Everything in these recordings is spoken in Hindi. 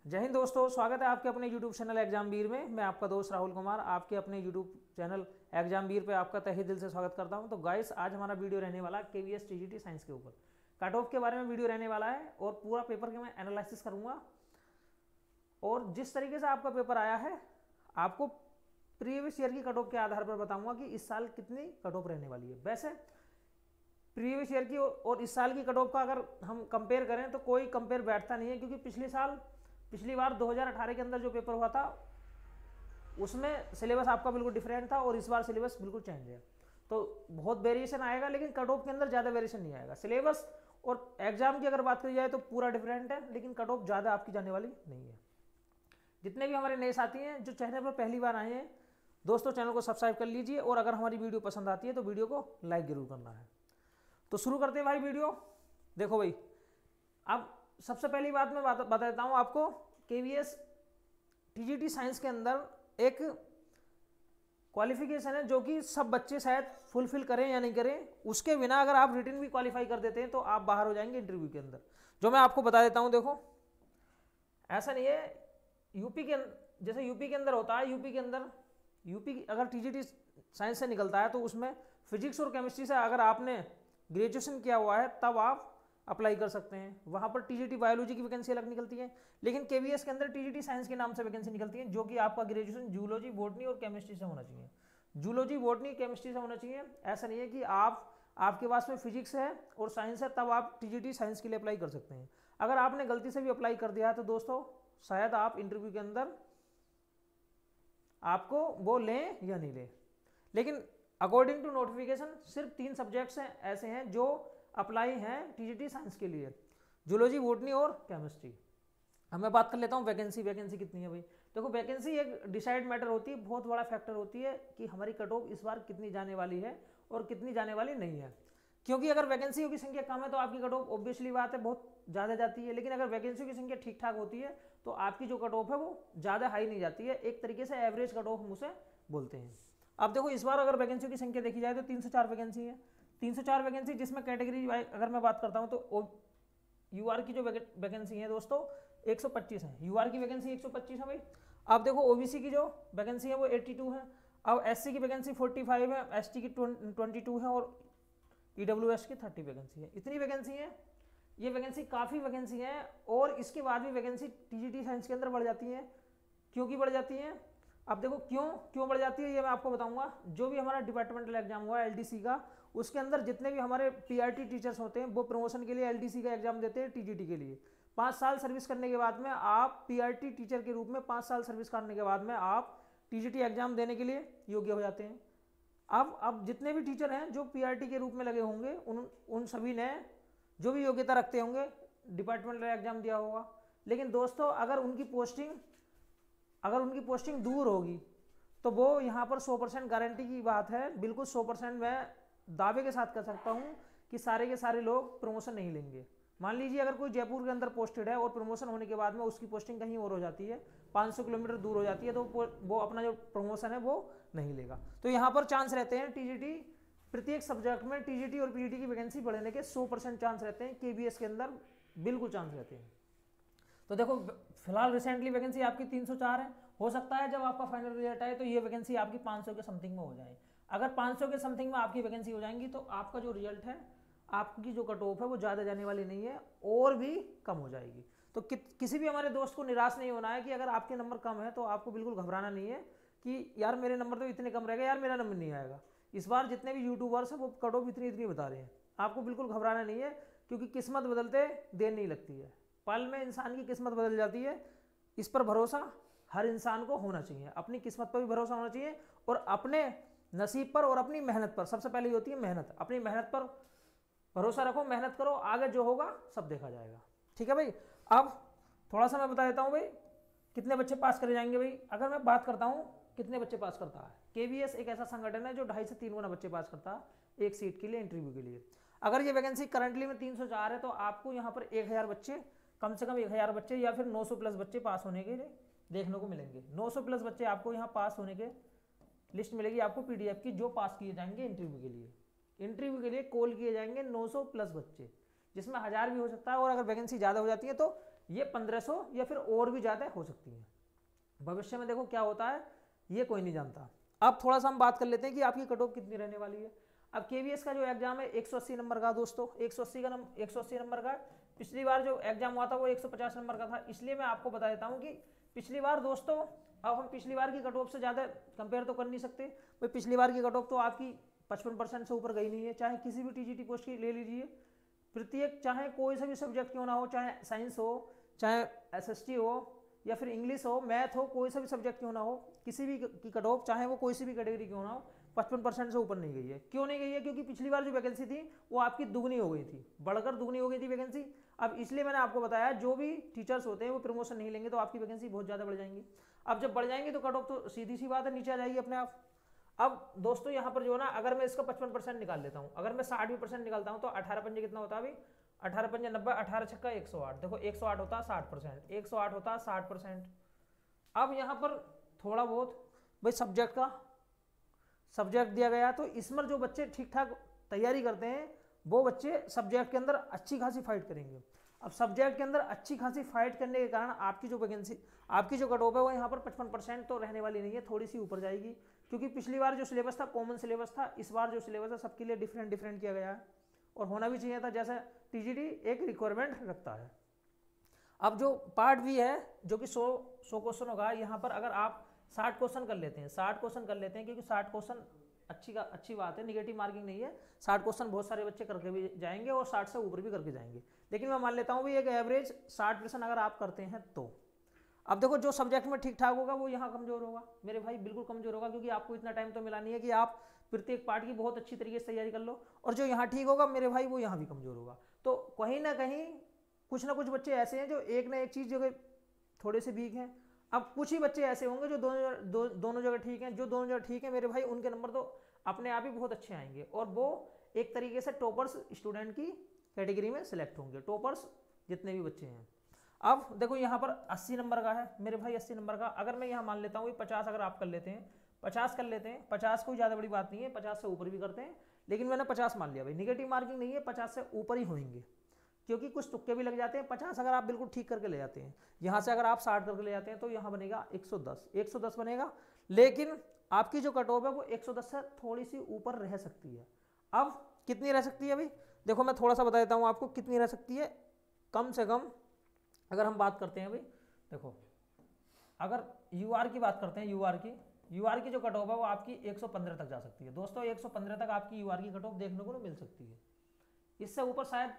जय हिंद दोस्तों, स्वागत है आपके अपने YouTube चैनल एग्जाम वीर में। मैं आपका दोस्त राहुल कुमार आपके अपने YouTube चैनल एग्जाम वीर पे आपका तहे दिल से स्वागत करता हूं। तो गाइस, आज हमारा वीडियो रहने वाला KVS TGT साइंस के ऊपर कट ऑफ के बारे में वीडियो रहने वाला है और पूरा पेपर के मैं एनालिसिस करूंगा। और जिस तरीके से आपका पेपर आया है, आपको प्रीवियस ईयर की कट ऑफ के आधार पर बताऊंगा कि इस साल कितनी कट ऑफ रहने वाली है। वैसे प्रीवियस ईयर की और इस साल की कट ऑफ का अगर हम कंपेयर करें तो कोई कंपेयर बैठता नहीं है, क्योंकि पिछली बार 2018 के अंदर जो पेपर हुआ था उसमें सिलेबस आपका बिल्कुल डिफरेंट था और इस बार सिलेबस बिल्कुल चेंज है। तो बहुत वेरिएशन आएगा, लेकिन कट ऑफ के अंदर ज़्यादा वेरिएशन नहीं आएगा। सिलेबस और एग्जाम की अगर बात करी जाए तो पूरा डिफरेंट है, लेकिन कट ऑफ ज़्यादा आपकी जाने वाली नहीं है। जितने भी हमारे नए साथी हैं जो चैनल पर पहली बार आए हैं, दोस्तों चैनल को सब्सक्राइब कर लीजिए और अगर हमारी वीडियो पसंद आती है तो वीडियो को लाइक जरूर करना है। तो शुरू करते हैं भाई वीडियो। देखो भाई, अब सबसे पहली बात मैं बता देता हूं आपको, KVS TGT साइंस के अंदर एक क्वालिफिकेशन है जो कि सब बच्चे शायद फुलफिल करें या नहीं करें। उसके बिना अगर आप रिटन भी क्वालिफाई कर देते हैं तो आप बाहर हो जाएंगे इंटरव्यू के अंदर, जो मैं आपको बता देता हूं। देखो, ऐसा नहीं है जैसे यूपी के अंदर होता है। यूपी अगर TGT साइंस से निकलता है तो उसमें फिजिक्स और केमिस्ट्री से अगर आपने ग्रेजुएशन किया हुआ है तब आप अप्लाई कर सकते हैं। वहां पर TGT बायोलॉजी की वैकेंसी अलग निकलती है, लेकिन KVS के अंदर TGT साइंस के नाम से वैकेंसी निकलती है, जो कि आपका ग्रेजुएशन जूलॉजी, बॉटनी और केमिस्ट्री से होना चाहिए। जूलॉजी, बॉटनी, केमिस्ट्री से होना चाहिए। ऐसा नहीं है कि आपके पास में फिजिक्स है और साइंस है तब आप TGT साइंस के लिए अप्लाई कर सकते हैं। अगर आपने गलती से भी अप्लाई कर दिया तो दोस्तों शायद आप इंटरव्यू के अंदर आपको वो लें या नहीं लें। लेकिन अकॉर्डिंग टू नोटिफिकेशन सिर्फ 3 सब्जेक्ट्स हैं ऐसे हैं जो अप्लाई हैं TGT साइंस के लिए, जूलॉजी, बॉटनी और केमिस्ट्री। अब मैं बात कर लेता हूँ वैकेंसी कितनी है भाई। देखो, वैकेंसी एक डिसाइड मैटर होती है, बहुत बड़ा फैक्टर होती है कि हमारी कट ऑफ इस बार कितनी जाने वाली है और कितनी जाने वाली नहीं है। क्योंकि अगर वैकेंसियों की संख्या कम है तो आपकी कट ऑफ ऑब्वियसली बात है बहुत ज़्यादा जाती है, लेकिन अगर वैकेंसियों की संख्या ठीक ठाक होती है तो आपकी जो कट ऑफ है वो ज़्यादा हाई नहीं जाती है। एक तरीके से एवरेज कट ऑफ हम उसे बोलते हैं। अब देखो, इस बार अगर वैकेंसियों की संख्या देखी जाए तो 304 वैकेंसी है। 304 वैकेंसी, जिसमें कैटेगरी अगर मैं बात करता हूं तो UR की जो वैकेंसी है दोस्तों 125 है। UR की वैकेंसी 125 है भाई। अब देखो, OBC की जो वैकेंसी है वो 82 है। अब SC की वैकेंसी 45 है, ST की 22 है और EWS की 30 वैकेंसी है। इतनी वैकेंसी है, ये वैकेंसी काफ़ी वैकेंसी है। और इसके बाद भी वैकेंसी TGT साइंस के अंदर बढ़ जाती है। क्योंकि बढ़ जाती है, अब देखो क्यों बढ़ जाती है ये मैं आपको बताऊंगा। जो भी हमारा डिपार्टमेंटल एग्जाम हुआ LDC का, उसके अंदर जितने भी हमारे PRT टीचर्स होते हैं वो प्रमोशन के लिए LDC का एग्जाम देते हैं TGT के लिए। 5 साल सर्विस करने के बाद में आप PRT टीचर के रूप में 5 साल सर्विस करने के बाद में आप TGT एग्जाम देने के लिए योग्य हो जाते हैं। अब जितने भी टीचर हैं जो PRT के रूप में लगे होंगे उन सभी ने जो भी योग्यता रखते होंगे डिपार्टमेंटल एग्जाम दिया होगा। लेकिन दोस्तों अगर उनकी पोस्टिंग दूर होगी तो वो यहाँ पर 100% गारंटी की बात है, बिल्कुल 100% मैं दावे के साथ कर सकता हूँ कि सारे के सारे लोग प्रमोशन नहीं लेंगे। मान लीजिए अगर कोई जयपुर के अंदर पोस्टेड है और प्रमोशन होने के बाद में उसकी पोस्टिंग कहीं और हो जाती है, 500 किलोमीटर दूर हो जाती है, तो वो अपना जो प्रमोशन है वो नहीं लेगा। तो यहाँ पर चांस रहते हैं TGT प्रत्येक सब्जेक्ट में TGT और PGT की वैकेंसी बढ़ने के 100% चांस रहते हैं। KVS के अंदर बिल्कुल चांस रहते हैं। तो देखो, फिलहाल रिसेंटली वैकेंसी आपकी 304 है। हो सकता है जब आपका फाइनल रिजल्ट आए तो ये वैकेंसी आपकी 500 के समथिंग में हो जाए। अगर 500 के समथिंग में आपकी वैकेंसी हो जाएंगी तो आपका जो रिजल्ट है, आपकी जो कट ऑफ है वो ज़्यादा जाने वाली नहीं है और भी कम हो जाएगी। तो किसी भी हमारे दोस्त को निराश नहीं होना है कि अगर आपके नंबर कम है तो आपको बिल्कुल घबराना नहीं है कि यार मेरे नंबर तो इतने कम रहेगा, यार मेरा नंबर नहीं आएगा। इस बार जितने भी यूट्यूबर्स हैं वो कट ऑफ इतनी बता रहे हैं, आपको बिल्कुल घबराना नहीं है, क्योंकि किस्मत बदलते देर नहीं लगती है। पल में इंसान की किस्मत बदल जाती है। इस पर भरोसा हर इंसान को होना चाहिए, अपनी किस्मत पर भी भरोसा होना चाहिए और अपने नसीब पर और अपनी मेहनत पर। सबसे पहले होती है मेहनत, अपनी मेहनत पर भरोसा रखो, मेहनत करो, आगे जो होगा सब देखा जाएगा। ठीक है भाई। अब थोड़ा सा मैं बता देता हूँ भाई कितने बच्चे पास करे जाएंगे भाई। अगर मैं बात करता हूँ कितने बच्चे पास करता है, KVS एक ऐसा संगठन है जो 2.5 से 3 गुना बच्चे पास करता है एक सीट के लिए, इंटरव्यू के लिए। अगर ये वैकेंसी करंटली में 304 है तो आपको यहाँ पर 1000 बच्चे, कम से कम 1000 बच्चे या फिर 900 प्लस बच्चे पास होने के लिए देखने को मिलेंगे। 900 प्लस बच्चे आपको यहाँ पास होने के लिस्ट मिलेगी आपको PDF की, जो पास किए जाएंगे इंटरव्यू के लिए। इंटरव्यू के लिए कॉल किए जाएंगे 900 प्लस बच्चे, जिसमें 1000 भी हो सकता है। और अगर वैकेंसी ज़्यादा हो जाती है तो ये 1500 या फिर और भी ज़्यादा हो सकती है। भविष्य में देखो क्या होता है ये कोई नहीं जानता। अब थोड़ा सा हम बात कर लेते हैं कि आपकी कट ऑफ कितनी रहने वाली है। अब केवीएस का जो एग्जाम है 180 नंबर का दोस्तों, 180 नंबर का। पिछली बार जो एग्जाम हुआ था वो 150 नंबर का था, इसलिए मैं आपको बता देता हूँ कि पिछली बार दोस्तों, अब हम पिछली बार की कट ऑफ से ज़्यादा कंपेयर तो कर नहीं सकते भाई। पिछली बार की कट ऑफ तो आपकी 55% से ऊपर गई नहीं है। चाहे किसी भी टीजीटी पोस्ट की ले लीजिए, प्रत्येक चाहे कोई सा भी सब्जेक्ट क्यों ना हो, चाहे साइंस हो, चाहे एसएसटी हो, या फिर इंग्लिश हो, मैथ हो, कोई सा भी सब्जेक्ट क्यों ना हो, किसी भी की कट ऑफ चाहे वो कोई सी भी कैटेगरी क्यों ना हो, 55% से ऊपर नहीं गई है। क्यों नहीं गई है? क्योंकि पिछली बार जो वैकेंसी थी वो आपकी दुगनी हो गई थी, बढ़कर दुगनी हो गई थी वैकेंसी। अब इसलिए मैंने आपको बताया जो भी टीचर्स होते हैं वो प्रमोशन नहीं लेंगे तो आपकी वैकेंसी बहुत ज़्यादा बढ़ जाएंगी। अब जब बढ़ जाएंगी तो कट ऑफ तो सीधी सी बात है नीचे आ जाएगी अपने आप। अब दोस्तों यहाँ पर जो है ना, अगर मैं इसका 55% निकाल लेता हूँ, अगर मैं 60% निकालता हूँ तो 18 पंजे कितना होता है अभी? 18 पंजे 90, 18 छक्का 108। देखो 108 होता है 60%, 108 होता है 60%। अब यहाँ पर थोड़ा बहुत भाई सब्जेक्ट दिया गया, तो इसमें जो बच्चे ठीक ठाक तैयारी करते हैं वो बच्चे सब्जेक्ट के अंदर अच्छी खासी फाइट करेंगे। अब सब्जेक्ट के अंदर अच्छी खासी फाइट करने के कारण आपकी जो वैकेंसी, आपकी जो कट ऑफ है वो यहाँ पर 55% तो रहने वाली नहीं है, थोड़ी सी ऊपर जाएगी। क्योंकि पिछली बार जो सिलेबस था कॉमन सिलेबस था, इस बार जो सिलेबस है सबके लिए डिफरेंट किया गया है, और होना भी चाहिए था, जैसा टीजीटी एक रिक्वायरमेंट रखता है। अब जो पार्ट भी है जो कि 100 क्वेश्चन होगा, यहाँ पर अगर आप 60 क्वेश्चन कर लेते हैं, 60 क्वेश्चन कर लेते हैं, क्योंकि 60 क्वेश्चन अच्छी बात है, निगेटिव मार्किंग नहीं है। 60 क्वेश्चन बहुत सारे बच्चे करके भी जाएंगे और 60 से ऊपर भी करके जाएंगे, लेकिन मैं मान लेता हूँ भी एक एवरेज 60% अगर आप करते हैं तो। अब देखो जो सब्जेक्ट में ठीक ठाक होगा वो यहाँ कमजोर होगा मेरे भाई, बिल्कुल कमजोर होगा, क्योंकि आपको इतना टाइम तो मिला नहीं है कि आप प्रत्येक पार्ट की बहुत अच्छी तरीके से तैयारी कर लो। और जो यहाँ ठीक होगा मेरे भाई वो यहाँ भी कमजोर होगा। तो कहीं ना कहीं कुछ ना कुछ बच्चे ऐसे हैं जो एक ना एक चीज़ जगह थोड़े से वीक हैं। अब कुछ ही बच्चे ऐसे होंगे जो दोनों जगह ठीक हैं। जो दोनों जगह ठीक है मेरे भाई उनके नंबर तो अपने आप ही बहुत अच्छे आएंगे, और वो एक तरीके से टॉपर्स स्टूडेंट की कैटेगरी में सिलेक्ट होंगे, टॉपर्स जितने भी बच्चे हैं। अब देखो यहाँ पर 80 नंबर का है मेरे भाई, 80 नंबर का अगर मैं यहाँ मान लेता हूँ 50 अगर आप कर लेते हैं, 50 कर लेते हैं, 50 कोई ज़्यादा बड़ी बात नहीं है, 50 से ऊपर भी करते हैं, लेकिन मैंने 50 मान लिया भाई, निगेटिव मार्किंग नहीं है, 50 से ऊपर ही होंगे, क्योंकि कुछ तुक्के भी लग जाते हैं। 50 अगर आप बिल्कुल ठीक करके ले जाते हैं, यहाँ से अगर आप 60 करके ले जाते हैं तो यहाँ बनेगा 110 बनेगा, लेकिन आपकी जो कट ऑफ है वो 110 से थोड़ी सी ऊपर रह सकती है। अब कितनी रह सकती है भाई? देखो मैं थोड़ा सा बता देता हूँ आपको कितनी रह सकती है। कम से कम अगर हम बात करते हैं भाई, देखो अगर यूआर की बात करते हैं, यूआर की जो कट ऑफ है वो आपकी 115 तक जा सकती है दोस्तों। 115 तक आपकी यूआर की कट ऑफ देखने को मिल सकती है, इससे ऊपर शायद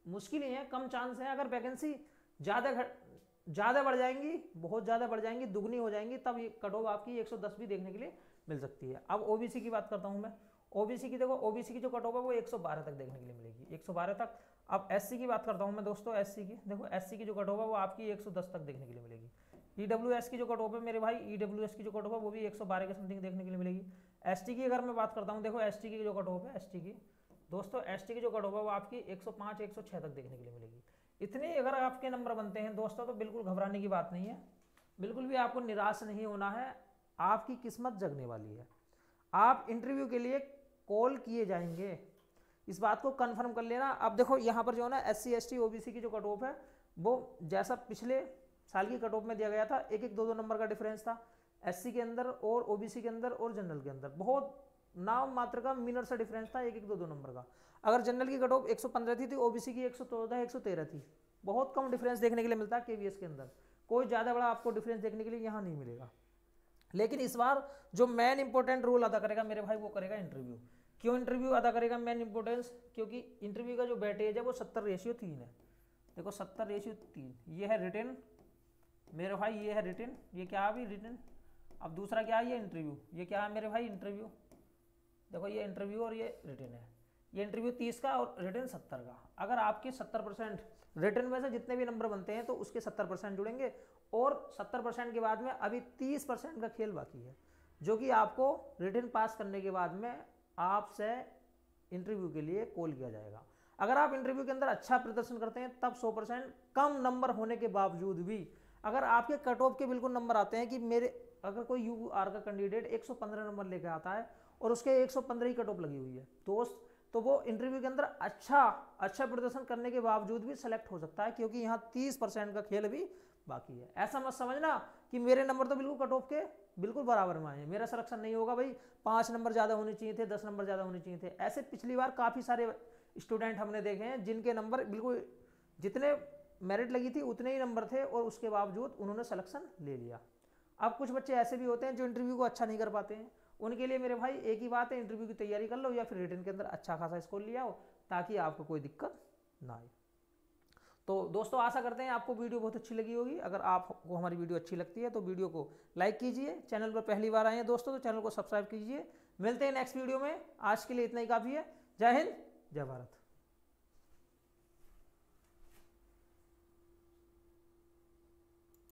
मुश्किल ही है, कम चांस है। अगर वैकेंसी ज़्यादा बढ़ जाएंगी, बहुत ज़्यादा बढ़ जाएंगी, दुगनी हो जाएंगी, तब ये कट ऑफ आपकी 110 भी देखने के लिए मिल सकती है। अब ओबीसी की बात करता हूँ मैं, ओबीसी की देखो, ओबीसी की जो कट ऑफ है वो 112 तक देखने के लिए मिलेगी, 112 तक। अब एससी की बात करता हूँ मैं दोस्तों, एससी की देखो, एससी की जो कट ऑफ है वो आपकी 110 तक देखने के लिए मिलेगी। ईडब्ल्यूएस की जो कट ऑफ है मेरे भाई, ईडब्ल्यूएस की जो कट ऑफ है वो भी 112 के समथिंग देखने के लिए मिलेगी। एसटी की अगर मैं बात करता हूँ, देखो एसटी की जो कट ऑफ है, एसटी की दोस्तों, एसटी की जो कट ऑफ है वो आपकी 105 106 तक देखने के लिए मिलेगी। इतने अगर आपके नंबर बनते हैं दोस्तों तो बिल्कुल घबराने की बात नहीं है, बिल्कुल भी आपको निराश नहीं होना है, आपकी किस्मत जगने वाली है। आप इंटरव्यू के लिए कॉल किए जाएंगे, इस बात को कंफर्म कर लेना। अब देखो यहाँ पर जो है ना एससी एसटी ओबीसी की जो कट ऑफ है वो जैसा पिछले साल की कट ऑफ में दिया गया था, 1-1 2-2 नंबर का डिफरेंस था एससी के अंदर और ओबीसी के अंदर और जनरल के अंदर, बहुत नाम मात्र का मिनट सा डिफरेंस था, 1-1 2-2 नंबर का। अगर जनरल की कट ऑफ 115 थी तो ओबीसी की 114 113 थी, बहुत कम डिफरेंस देखने के लिए मिलता है केवीएस के अंदर, कोई ज़्यादा बड़ा आपको डिफरेंस देखने के लिए यहाँ नहीं मिलेगा। लेकिन इस बार जो मेन इंपॉर्टेंट रोल अदा करेगा मेरे भाई वो करेगा इंटरव्यू। क्यों इंटरव्यू अदा करेगा मेन इंपॉर्टेंस? क्योंकि इंटरव्यू का जो वेटेज है वो 70:3 है। देखो 70:3, ये है रिटन मेरे भाई, ये है रिटन, ये क्या है अभी रिटन। अब दूसरा क्या है, ये इंटरव्यू, ये क्या है मेरे भाई इंटरव्यू। देखो ये इंटरव्यू और ये रिटन है, ये इंटरव्यू 30 का और रिटन 70 का। अगर आपके 70% रिटन में से जितने भी नंबर बनते हैं तो उसके 70% जुड़ेंगे, और 70% के बाद में अभी 30% का खेल बाकी है, जो कि आपको रिटन पास करने के बाद में आपसे इंटरव्यू के लिए कॉल किया जाएगा। अगर आप इंटरव्यू के अंदर अच्छा प्रदर्शन करते हैं तब 100% कम नंबर होने के बावजूद भी, अगर आपके कट ऑफ के बिल्कुल नंबर आते हैं कि मेरे अगर कोई यूआर का कैंडिडेट 115 नंबर लेकर आता है और उसके 115 ही कट ऑफ लगी हुई है दोस्त, तो वो इंटरव्यू के अंदर अच्छा प्रदर्शन करने के बावजूद भी सेलेक्ट हो सकता है, क्योंकि यहाँ 30% का खेल भी बाकी है। ऐसा मत समझना कि मेरे नंबर तो बिल्कुल कट ऑफ के बिल्कुल बराबर में आए, मेरा सिलेक्शन नहीं होगा भाई, 5 नंबर ज़्यादा होने चाहिए थे, 10 नंबर ज़्यादा होने चाहिए थे। ऐसे पिछली बार काफ़ी सारे स्टूडेंट हमने देखे हैं जिनके नंबर बिल्कुल जितने मेरिट लगी थी उतने ही नंबर थे और उसके बावजूद उन्होंने सिलेक्शन ले लिया। अब कुछ बच्चे ऐसे भी होते हैं जो इंटरव्यू को अच्छा नहीं कर पाते हैं, उनके लिए मेरे भाई एक ही बात है, इंटरव्यू की तैयारी कर लो या फिर रिटन के अंदर अच्छा खासा स्कोर लिया हो, ताकि आपको कोई दिक्कत ना आए। तो दोस्तों आशा करते हैं आपको वीडियो बहुत अच्छी लगी होगी। अगर आपको हमारी वीडियो अच्छी लगती है तो वीडियो को लाइक कीजिए, चैनल पर पहली बार आए हैं दोस्तों तो चैनल को सब्सक्राइब कीजिए। मिलते हैं नेक्स्ट वीडियो में, आज के लिए इतना ही काफ़ी है। जय हिंद, जय भारत।